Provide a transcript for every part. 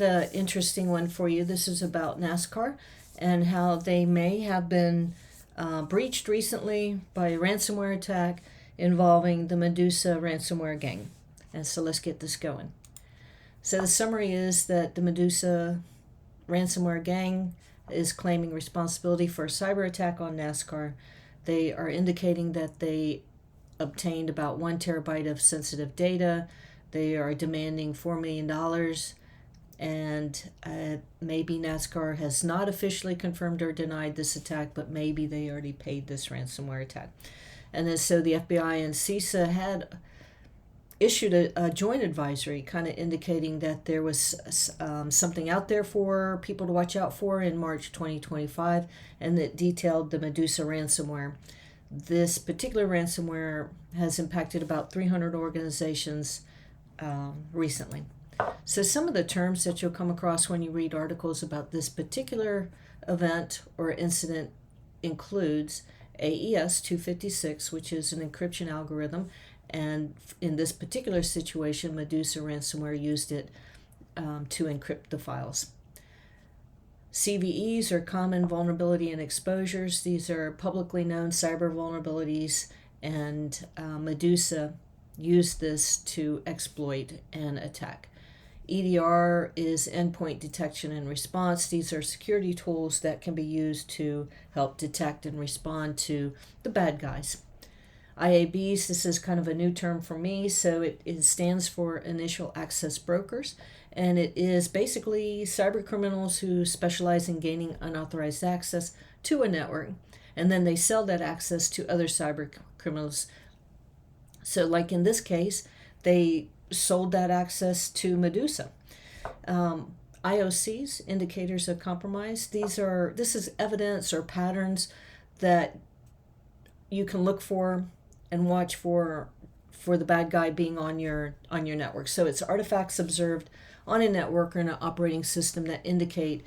The interesting one for you. This is about NASCAR and how they may have been breached recently by a ransomware attack involving the Medusa Ransomware gang. And so let's get this going. So the summary is that the Medusa Ransomware gang is claiming responsibility for a cyber attack on NASCAR. They are indicating that they obtained about 1 terabyte of sensitive data. They are demanding $4 million. And maybe NASCAR has not officially confirmed or denied this attack, but maybe they already paid this ransomware attack. And then so the FBI and CISA had issued a joint advisory kind of indicating that there was something out there for people to watch out for in March 2025, and that detailed the Medusa ransomware. This particular ransomware has impacted about 300 organizations recently. So some of the terms that you'll come across when you read articles about this particular event or incident includes AES 256, which is an encryption algorithm, and in this particular situation, Medusa ransomware used it to encrypt the files. CVEs are common vulnerability and exposures. These are publicly known cyber vulnerabilities, and Medusa used this to exploit and attack. EDR is endpoint detection and response. These are security tools that can be used to help detect and respond to the bad guys. IABs, this is kind of a new term for me, so it stands for Initial Access Brokers, and it is basically cyber criminals who specialize in gaining unauthorized access to a network, and then they sell that access to other cyber criminals. So like in this case, they sold that access to Medusa. IOCs, indicators of compromise. This is evidence or patterns that you can look for and watch for the bad guy being on your network. So it's artifacts observed on a network or an operating system that indicate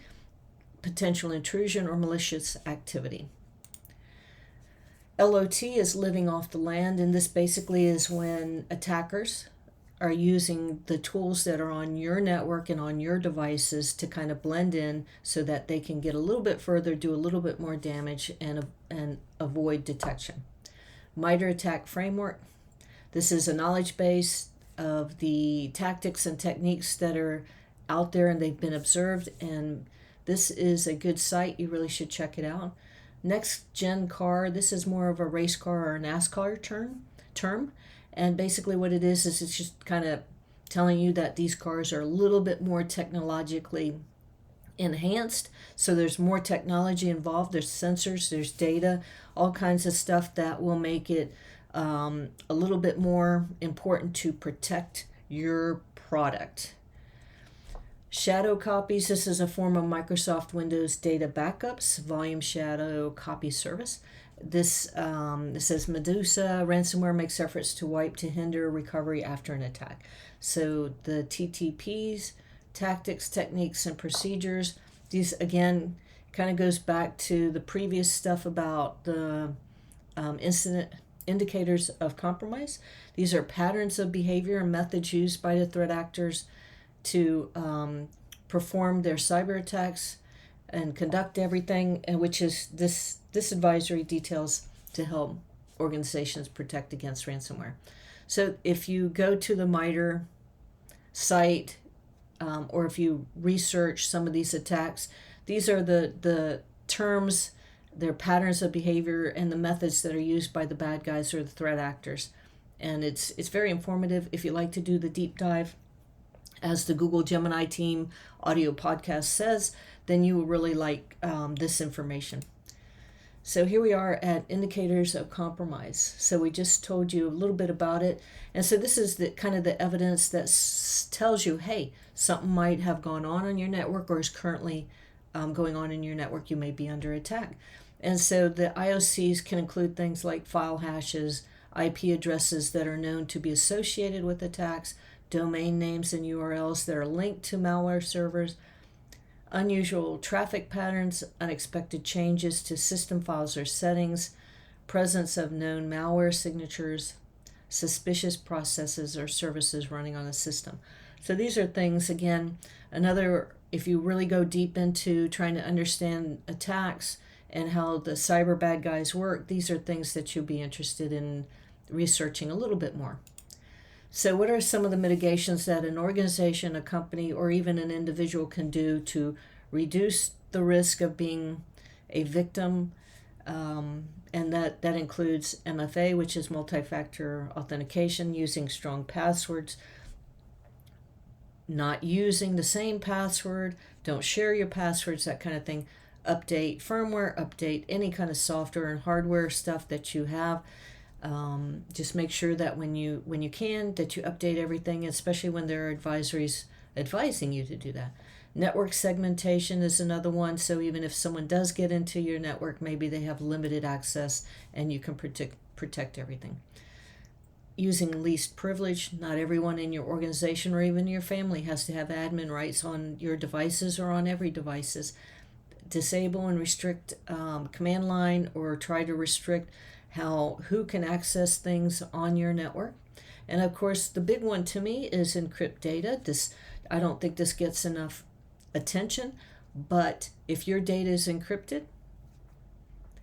potential intrusion or malicious activity. LOT is living off the land, and this basically is when attackers are using the tools that are on your network and on your devices to kind of blend in so that they can get a little bit further, do a little bit more damage, and avoid detection. MITRE ATT&CK framework. This is a knowledge base of the tactics and techniques that are out there and they've been observed, and this is a good site. You really should check it out. Next Gen Car, this is more of a race car or NASCAR term. And basically what it is it's just kind of telling you that these cars are a little bit more technologically enhanced. So there's more technology involved. There's sensors, there's data, all kinds of stuff that will make it a little bit more important to protect your product. Shadow copies, this is a form of Microsoft Windows data backups, volume shadow copy service. This says Medusa ransomware makes efforts to wipe to hinder recovery after an attack. So the TTPs, tactics, techniques, and procedures, these again kind of goes back to the previous stuff about the incident indicators of compromise. These are patterns of behavior and methods used by the threat actors to perform their cyber attacks and conduct everything, and which is this advisory details to help organizations protect against ransomware. So if you go to the MITRE site, or if you research some of these attacks, these are the terms, their patterns of behavior, and the methods that are used by the bad guys or the threat actors. And it's very informative. If you like to do the deep dive, as the Google Gemini team audio podcast says, then you will really like this information. So here we are at indicators of compromise. So we just told you a little bit about it. And so this is the kind of the evidence that tells you, hey, something might have gone on your network or is currently going on in your network. You may be under attack. And so the IOCs can include things like file hashes, IP addresses that are known to be associated with attacks, domain names and URLs that are linked to malware servers, unusual traffic patterns, unexpected changes to system files or settings, presence of known malware signatures, suspicious processes or services running on a system. So these are things, again, if you really go deep into trying to understand attacks and how the cyber bad guys work, these are things that you'll be interested in researching a little bit more. So what are some of the mitigations that an organization, a company, or even an individual can do to reduce the risk of being a victim? And that includes MFA, which is multi-factor authentication, using strong passwords, not using the same password, don't share your passwords, that kind of thing. Update firmware, update any kind of software and hardware stuff that you have. Just make sure that when you can, that you update everything, especially when there are advisories advising you to do that. Network segmentation is another one. So even if someone does get into your network, maybe they have limited access and you can protect everything. Using least privilege. Not everyone in your organization or even your family has to have admin rights on your devices or on every devices. Disable and restrict command line, or try to restrict who can access things on your network. And of course, the big one to me is encrypt data. I don't think this gets enough attention, but if your data is encrypted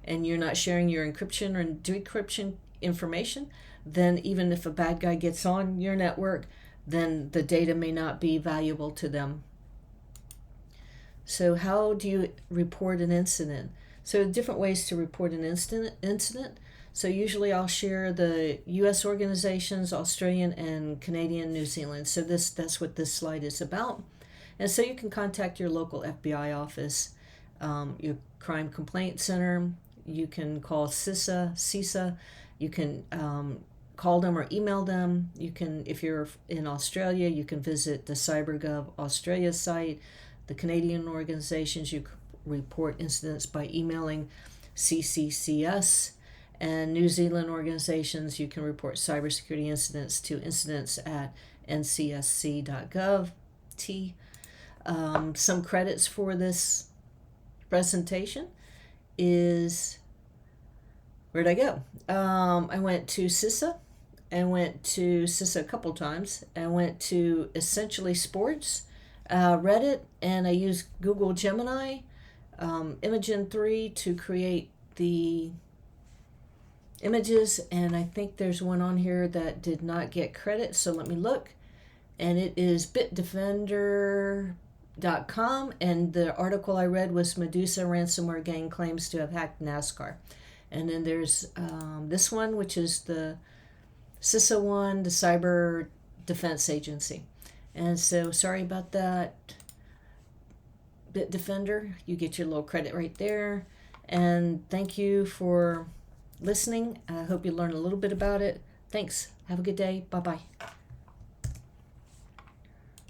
and you're not sharing your encryption or decryption information, then even if a bad guy gets on your network, then the data may not be valuable to them. So how do you report an incident? So different ways to report an incident. So usually I'll share the U.S. organizations, Australian and Canadian, New Zealand. So that's what this slide is about. And so you can contact your local FBI office, your crime complaint center. You can call CISA. You can call them or email them. You can, if you're in Australia, you can visit the CyberGov Australia site. The Canadian organizations, you report incidents by emailing CCCS. And New Zealand organizations, you can report cybersecurity incidents to incidents@ncsc.gov. Some credits for this presentation is, where'd I go? I went to CISA. I went to CISA a couple times. I went to Essentially Sports, Reddit, and I used Google Gemini, Imagen 3 to create the images, and I think there's one on here that did not get credit, so let me look. And it is bitdefender.com, and the article I read was Medusa Ransomware Gang claims to have hacked NASCAR. And then there's this one, which is the CISA one, the Cyber Defense Agency. And so sorry about that, Bitdefender. You get your little credit right there. And thank you for listening. I hope you learned a little bit about it. Thanks. Have a good day. Bye-bye.